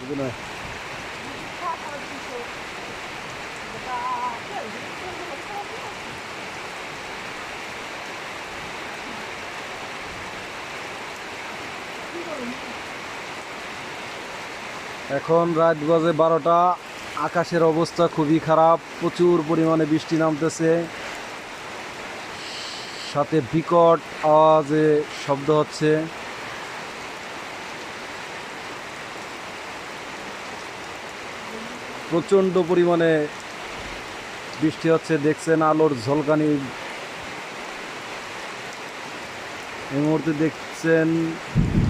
이거는 এখন রাত বাজে 12টা। আকাশের অবস্থা খুবই খারাপ, প্রচুর পরিমাণে বৃষ্টি নামতেছে, সাথে বিকট আওয়াজে শব্দ হচ্ছে। প্রচণ্ড পরিমাণে বৃষ্টি হচ্ছে, দেখছেন আলোর ঝলকানি। এই মুহূর্তে দেখছেন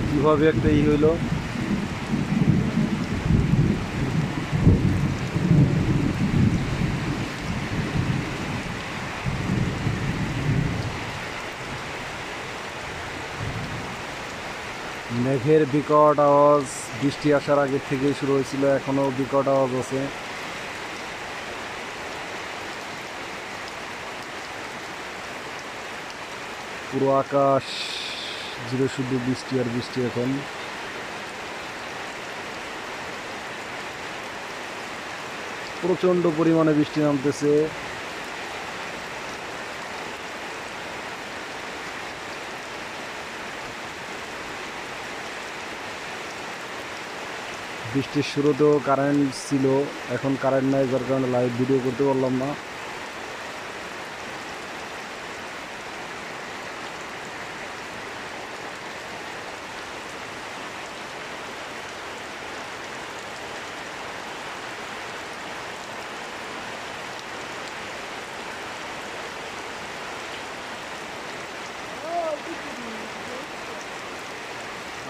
কিভাবে একটা হইল। মেঘের বিকট আওয়াজ বৃষ্টি আসার আগে থেকেই শুরু হয়েছিল, এখনো বিকট আওয়াজ আছে। পুরো আকাশ জুড়ে শুধু বৃষ্টি আর বৃষ্টি। এখন প্রচণ্ড পরিমাণে বৃষ্টি নামতেছে। বৃষ্টির শুরুতেও কারেন্ট ছিল, এখন কারেন্ট নাই, যার কারণে লাইভ ভিডিও করতে পারলাম না।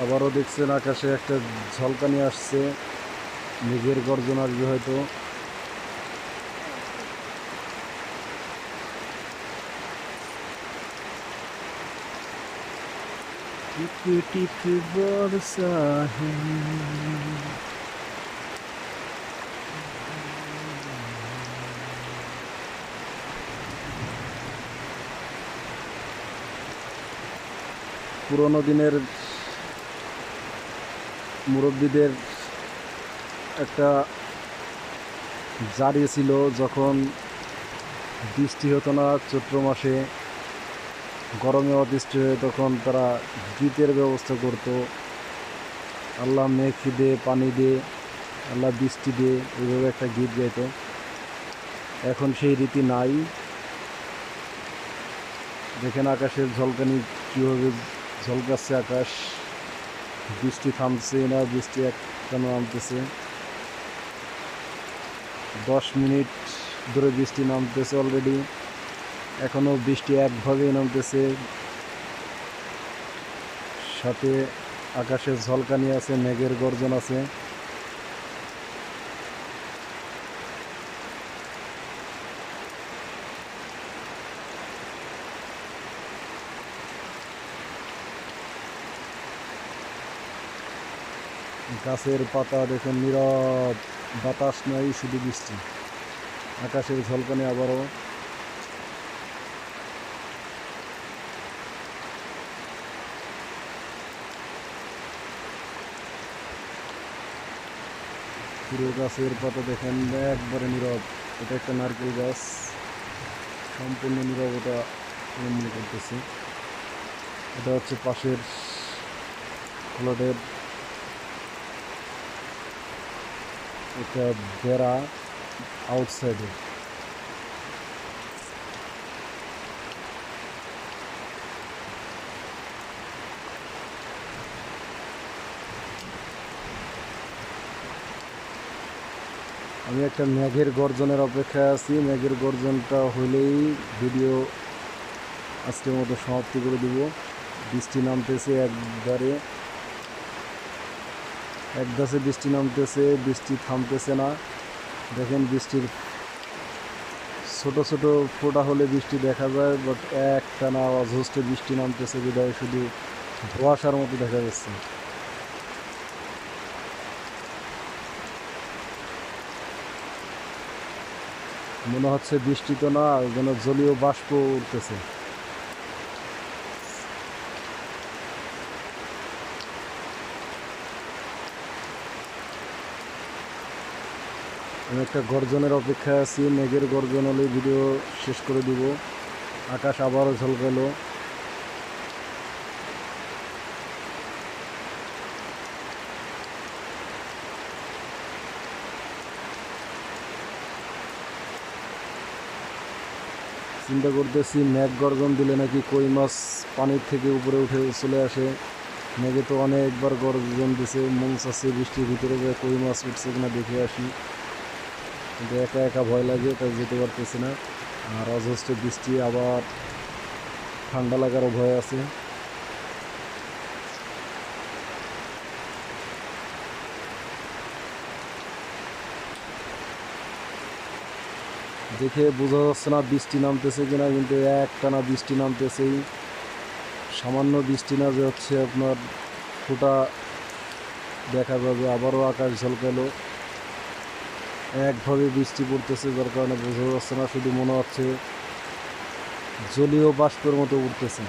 আবারও দেখছেন আকাশে একটা ঝলকানি আসছে, মেঘের গর্জন আসবে হয়তো। টিপি টিপি বর্ষা হে। পুরোনো দিনের মুরব্বীদের একটা জারি ছিল, যখন বৃষ্টি হতো না চৈত্র মাসে, গরমে অতিষ্ঠ হয়ে তখন তারা গীতের ব্যবস্থা করত। আল্লাহ মেঘ দে, পানি দে, আল্লাহ বৃষ্টি দে, এইভাবে একটা গীত গাইত। এখন সেই রীতি নাই। দেখেন আকাশের ঝলকানি কীভাবে ঝলকাচ্ছে আকাশ। বৃষ্টি থামছে না, বৃষ্টি একটানা নামতেছে। 10 মিনিট ধরে বৃষ্টি নামতেছে অলরেডি, এখনও বৃষ্টি একভাবেই নামতেছে। সাথে আকাশের ঝলকানি আছে, মেঘের গর্জন আছে। গাছের পাতা দেখেন নীরব, বাতাস নাই, শুধু বৃষ্টি। আকাশের ঝলকানি আবারও। পুরো গাছের পাতা দেখেন একবারে নীরব। এটা একটা নারকেল গাছ, সম্পূর্ণ নীরবতা অবলম্বন করতেছে। এটা হচ্ছে পাশের প্লটের একটা বেড়া আউটসাইডে। আমি একটা মেঘের গর্জনের অপেক্ষায় আছি, মেঘের গর্জনটা হইলেই ভিডিও আজকের মতো সমাপ্তি করে দিব। বৃষ্টি নামতেছে একদাসে বৃষ্টি নামতেছে, বৃষ্টি থামতেছে না। দেখেন বৃষ্টির ছোট ছোট ফোঁটা হলে বৃষ্টি দেখা যায়, বাট একটানা অঝোষ্টে বৃষ্টি নামতেছে বিধায় শুধু ধোঁয়াশার মতো দেখা যাচ্ছে। মনে হচ্ছে বৃষ্টি তো না, যেন জলীয় বাষ্প উঠতেছে। আমি একটা গর্জনের অপেক্ষায় আছি, মেঘের গর্জন হলে ভিডিও শেষ করে দিব। আকাশ আবারও ঝলকালো। চিন্তা করতেছি মেঘ গর্জন দিলে নাকি কই মাছ পানির থেকে উপরে উঠে চলে আসে। মেঘে তো অনেকবার গর্জন দিছে, মন চাচ্ছে বৃষ্টির ভিতরে যে কই মাছ উঠছে কিনা দেখে আসি, কিন্তু একা একা ভয় লাগে, তাই যেতে পারতেছি না। আর অজস্র বৃষ্টি, আবার ঠান্ডা লাগারও ভয় আছে। দেখে বোঝা যাচ্ছে না বৃষ্টি নামতেছে কিনা, কিন্তু একটানা বৃষ্টি নামতেছেই। সামান্য বৃষ্টি না যে হচ্ছে আপনার ফোঁটা দেখা যাবে। আবারও আকাশ ঝলকালো, একভাবে বৃষ্টি পড়তেছে, যার কারণে বোঝা যাচ্ছে না, শুধু মনে হচ্ছে জলীয় বাষ্পের মতো উঠতেছে।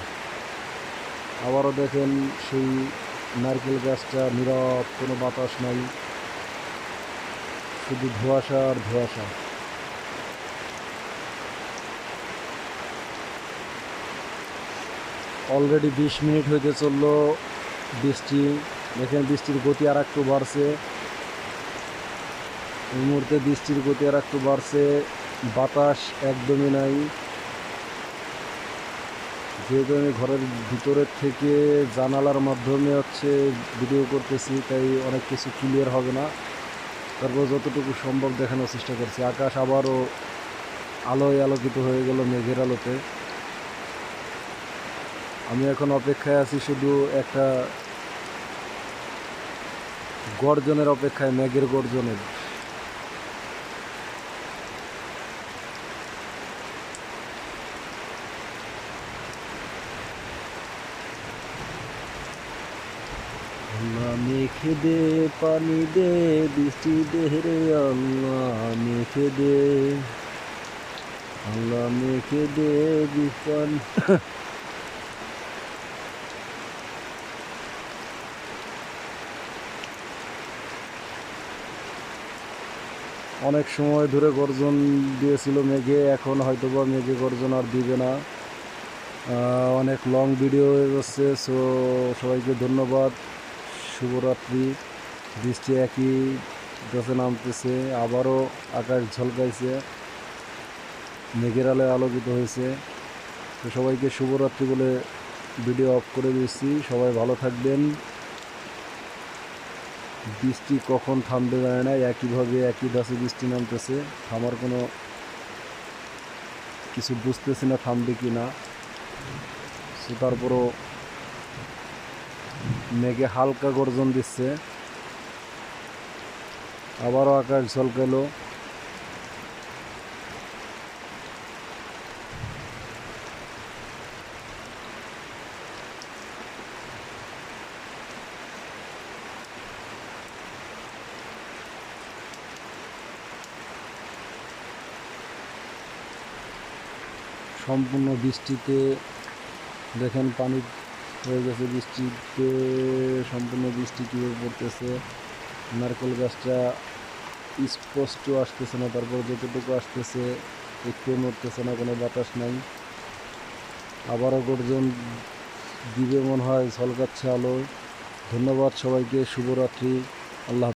আবারও দেখেন সেই নারকেল গাছটা নীরব, কোনো বাতাস নাই, শুধু ধোঁয়াশা আর ধোঁয়াশা। অলরেডি 20 মিনিট হইতে চললো বৃষ্টি। দেখেন বৃষ্টির গতি আর একটু বাড়ছে, এই মুহূর্তে বৃষ্টির গতি আর একটু বাড়ছে। বাতাস একদমই নাই। যেহেতু আমি ঘরের ভিতরের থেকে জানালার মাধ্যমে হচ্ছে ভিডিও করতেছি, তাই অনেক কিছু ক্লিয়ার হবে না, তারপর যতটুকু সম্ভব দেখানোর চেষ্টা করছি। আকাশ আবারও আলোয় আলোকিত হয়ে গেল, মেঘের আলোতে। আমি এখন অপেক্ষায় আছি শুধু একটা গর্জনের অপেক্ষায়, মেঘের গর্জনের। আল্লাহ মেঘে দে, পানি দে, বৃষ্টি দে রে আল্লাহ মেঘে দে, আল্লাহ মেঘে দে পানি। অনেক সময় ধরে গর্জন দিয়েছিল মেঘে, এখন হয়তোবা মেঘে গর্জন আর দিবে না। অনেক লং ভিডিও হয়ে যাচ্ছে। সো সবাইকে ধন্যবাদ, শুভরাত্রি। বৃষ্টি একই গাছে নামতেছে, আবারও আকাশ ঝলকাইছে, মেঘের আলোয় আলোকিত হয়েছে। তো সবাইকে শুভরাত্রি বলে ভিডিও অফ করে দিচ্ছি। সবাই ভালো থাকবেন। বৃষ্টি কখন থামবে জানে না, একইভাবে একই ধাঁচে বৃষ্টি নামতেছে, থামার কোনো কিছু বুঝতেছি না, থামবে কি না। সো তারপরও মেঘে হালকা গর্জন দিচ্ছে, আবারও আকাশ ঝলকালো। সম্পূর্ণ বৃষ্টিতে দেখেন পানি হয়ে গেছে, বৃষ্টিতে সম্পূর্ণ বৃষ্টি কীভাবে পড়তেছে। নারকেল গাছটা স্পষ্ট আসতেছে না, তারপর যতটুকু আসতেছে একটু নড়তেছে না, কোনো বাতাস নাই। আবারও গর্জন দিবে মনে হয়, ঝলকাচ্ছে আলো। ধন্যবাদ সবাইকে, শুভরাত্রি, আল্লাহ।